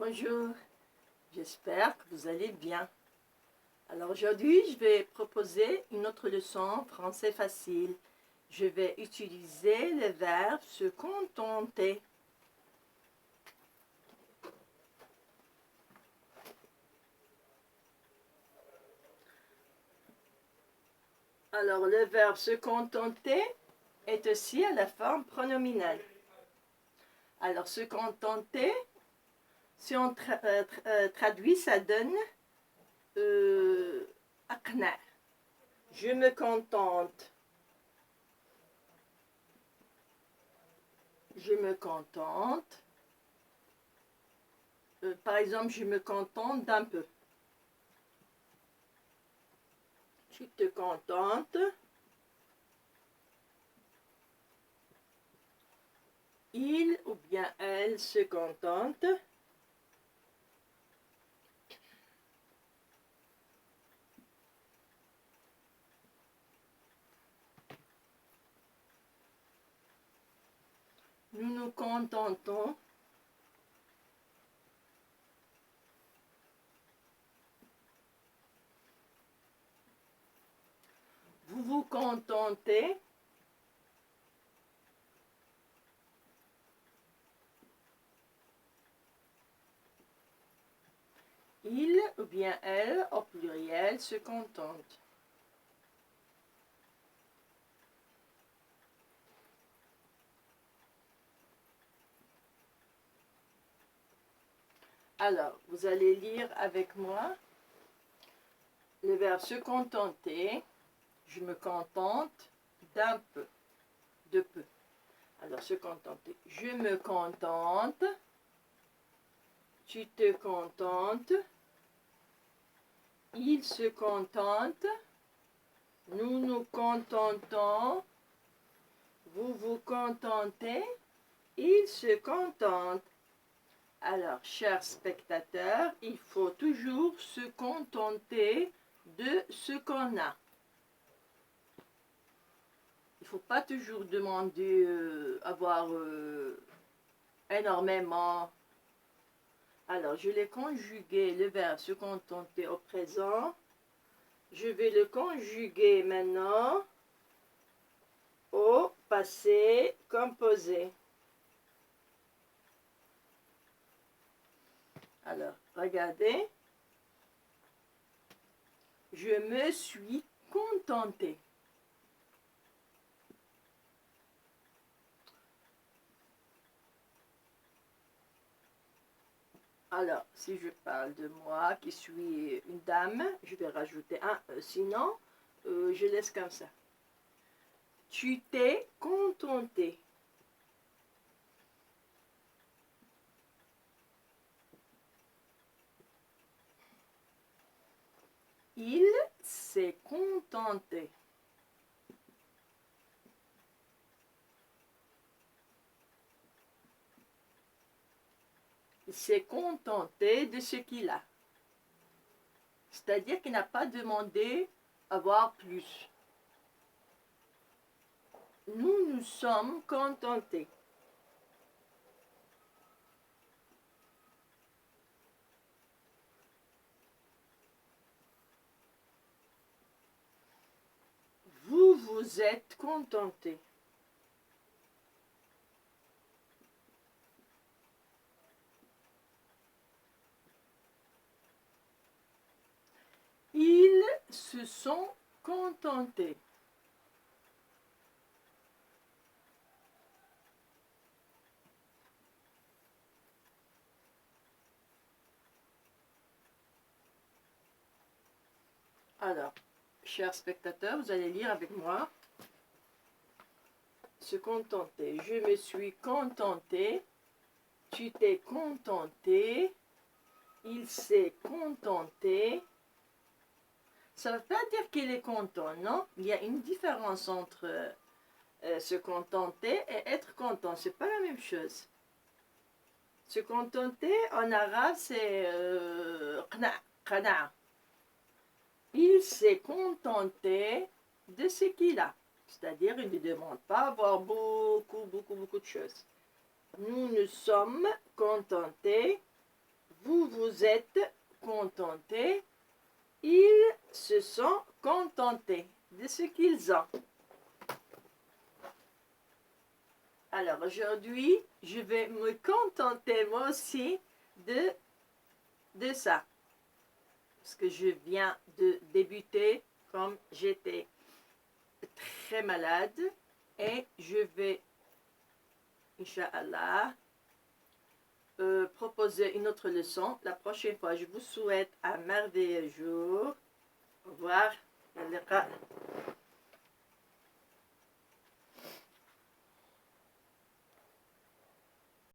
Bonjour, j'espère que vous allez bien. Alors aujourd'hui, je vais proposer une autre leçon français facile. Je vais utiliser le verbe se contenter. Alors le verbe se contenter est aussi à la forme pronominale. Alors se contenter, si on traduit, ça donne aqna. Je me contente. Je me contente. Par exemple, je me contente d'un peu. Tu te contentes. Il ou bien elle se contente. Nous nous contentons. Vous vous contentez. Il ou bien elle, au pluriel, se contente. Alors, vous allez lire avec moi le verbe se contenter. Je me contente d'un peu, de peu. Alors, se contenter. Je me contente. Tu te contentes. Il se contente. Nous nous contentons. Vous vous contentez. Il se contente. Alors, chers spectateurs, il faut toujours se contenter de ce qu'on a. Il ne faut pas toujours demander avoir énormément. Alors, je l'ai conjugué, le verbe se contenter au présent. Je vais le conjuguer maintenant au passé composé. Alors, regardez. Je me suis contentée. Alors, si je parle de moi qui suis une dame, je vais rajouter un sinon, je laisse comme ça. Tu t'es contentée. Il s'est contenté. Il s'est contenté de ce qu'il a. C'est-à-dire qu'il n'a pas demandé à avoir plus. Nous nous sommes contentés. Vous vous êtes contentés. Ils se sont contentés. Alors, chers spectateurs, vous allez lire avec moi. Se contenter. Je me suis contenté. Tu t'es contenté. Il s'est contenté. Ça ne veut pas dire qu'il est content, non? Il y a une différence entre se contenter et être content. C'est pas la même chose. Se contenter, en arabe, c'est qana'. Il s'est contenté de ce qu'il a. C'est-à-dire, il ne demande pas avoir beaucoup de choses. Nous nous sommes contentés. vous vous êtes contentés. Ils se sont contentés de ce qu'ils ont. Alors aujourd'hui, je vais me contenter moi aussi de ça. Parce que je viens de débuter comme j'étais très malade. Et je vais, Inch'Allah, proposer une autre leçon la prochaine fois. Je vous souhaite un merveilleux jour. Au revoir.